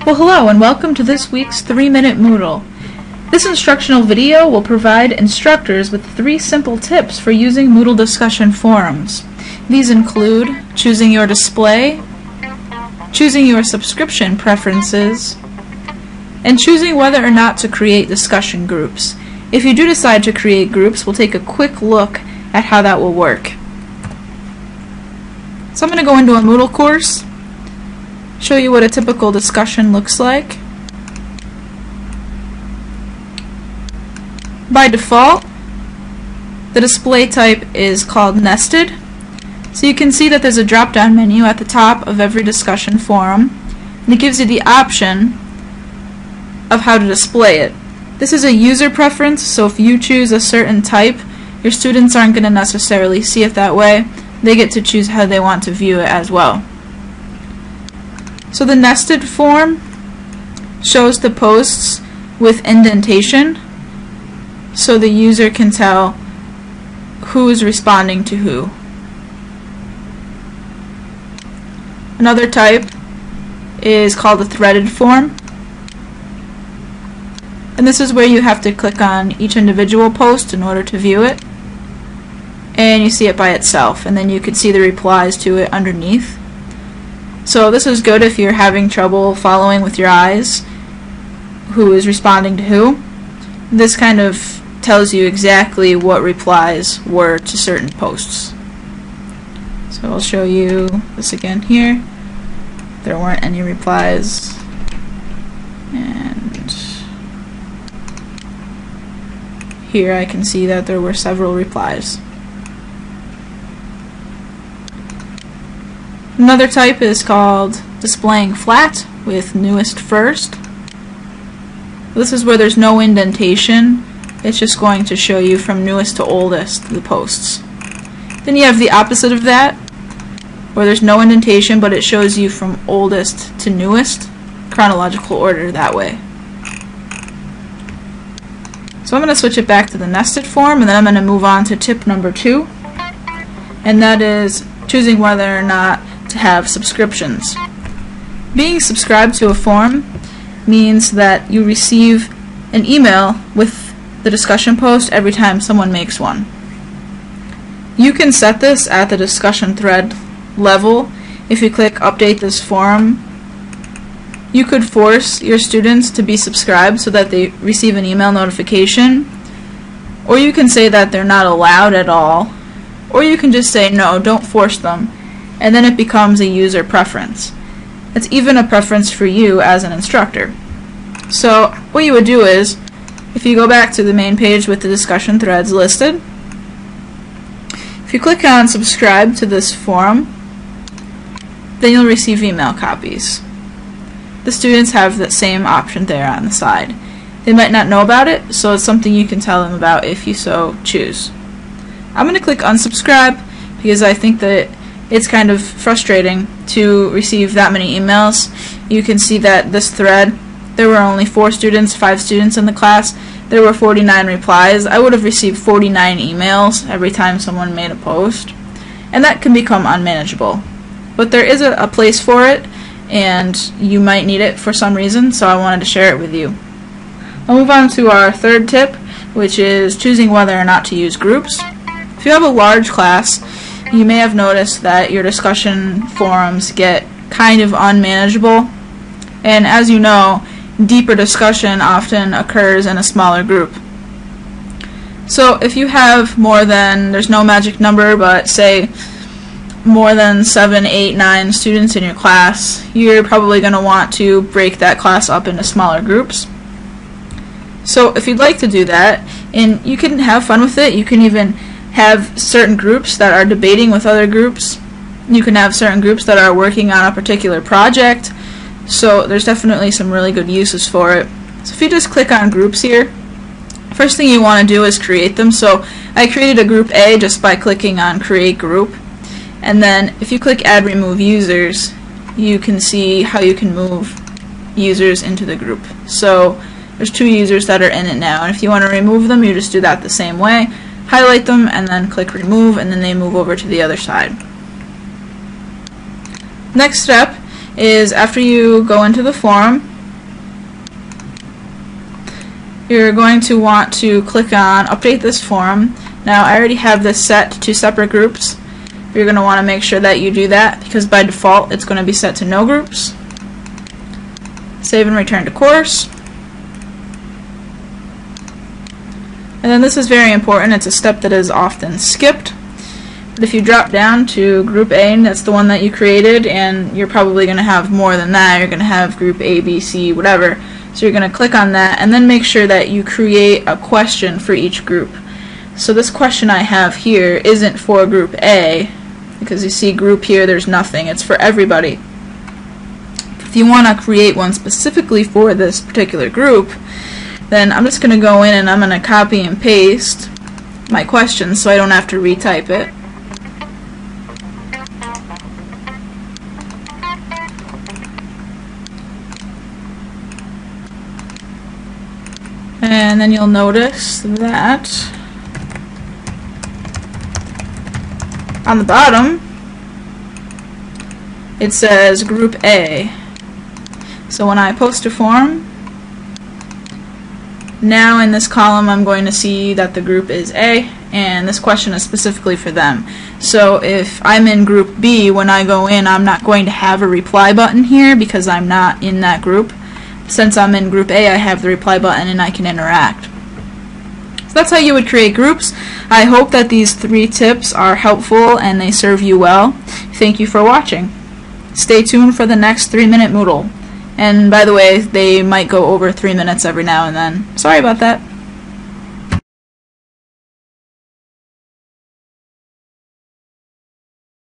Well, hello and welcome to this week's 3-Minute Moodle. This instructional video will provide instructors with 3 simple tips for using Moodle discussion forums. These include choosing your display, choosing your subscription preferences, and choosing whether or not to create discussion groups. If you do decide to create groups, we'll take a quick look at how that will work. So I'm going to go into a Moodle course, show you what a typical discussion looks like. By default, the display type is called nested. So you can see that there's a drop-down menu at the top of every discussion forum, and it gives you the option of how to display it. This is a user preference, so if you choose a certain type, your students aren't going to necessarily see it that way. They get to choose how they want to view it as well. So the nested form shows the posts with indentation, so the user can tell who is responding to who. Another type is called a threaded form, and this is where you have to click on each individual post in order to view it, and you see it by itself, and then you can see the replies to it underneath. So this is good if you're having trouble following with your eyes who is responding to who. This kind of tells you exactly what replies were to certain posts. So I'll show you this again here. There weren't any replies, and here I can see that there were several replies. Another type is called displaying flat with newest first. This is where there's no indentation. It's just going to show you from newest to oldest the posts. Then you have the opposite of that, where there's no indentation but it shows you from oldest to newest, chronological order that way. So I'm going to switch it back to the nested form, and then I'm going to move on to tip number 2, and that is choosing whether or not to have subscriptions. Being subscribed to a forum means that you receive an email with the discussion post every time someone makes one. You can set this at the discussion thread level. If you click update this forum, you could force your students to be subscribed so that they receive an email notification, or you can say that they're not allowed at all, or you can just say no, don't force them, and then it becomes a user preference. It's even a preference for you as an instructor. So what you would do is, if you go back to the main page with the discussion threads listed, if you click on subscribe to this forum, then you'll receive email copies. The students have the same option there on the side. They might not know about it, so it's something you can tell them about if you so choose. I'm going to click unsubscribe because I think that it's kind of frustrating to receive that many emails. You can see that this thread, there were only 4 students, 5 students in the class. There were 49 replies. I would have received 49 emails every time someone made a post, and that can become unmanageable. But there is a place for it, and you might need it for some reason, so I wanted to share it with you. I'll move on to our third tip, which is choosing whether or not to use groups. If you have a large class, you may have noticed that your discussion forums get kind of unmanageable, and as you know, deeper discussion often occurs in a smaller group. So if you have more than, there's no magic number, but say more than 7, 8, 9 students in your class, you're probably going to want to break that class up into smaller groups. So if you'd like to do that, and you can have fun with it, you can even have certain groups that are debating with other groups. You can have certain groups that are working on a particular project. So there's definitely some really good uses for it. So if you just click on groups here, first thing you want to do is create them. So I created a group A just by clicking on create group, and then if you click add remove users, you can see how you can move users into the group. So there's 2 users that are in it now, and if you want to remove them, you just do that the same way. Highlight them and then click remove, and then they move over to the other side. Next step is after you go into the forum, you're going to want to click on Update this form. Now I already have this set to 2 separate groups. You're going to want to make sure that you do that because by default it's going to be set to no groups. Save and return to course. And then this is very important. It's a step that is often skipped. But if you drop down to group A, and that's the one that you created, and you're probably going to have more than that. You're going to have group A, B, C, whatever. So you're going to click on that and then make sure that you create a question for each group. So this question I have here isn't for group A, because you see group here, there's nothing. It's for everybody. If you want to create one specifically for this particular group, then I'm just going to go in and I'm going to copy and paste my question so I don't have to retype it. And then you'll notice that on the bottom it says group A. So when I post a form, now in this column I'm going to see that the group is A and this question is specifically for them. So if I'm in group B, when I go in, I'm not going to have a reply button here because I'm not in that group. Since I'm in group A, I have the reply button and I can interact. So that's how you would create groups. I hope that these 3 tips are helpful and they serve you well. Thank you for watching. Stay tuned for the next 3-minute Moodle. And by the way, they might go over 3 minutes every now and then. Sorry about that.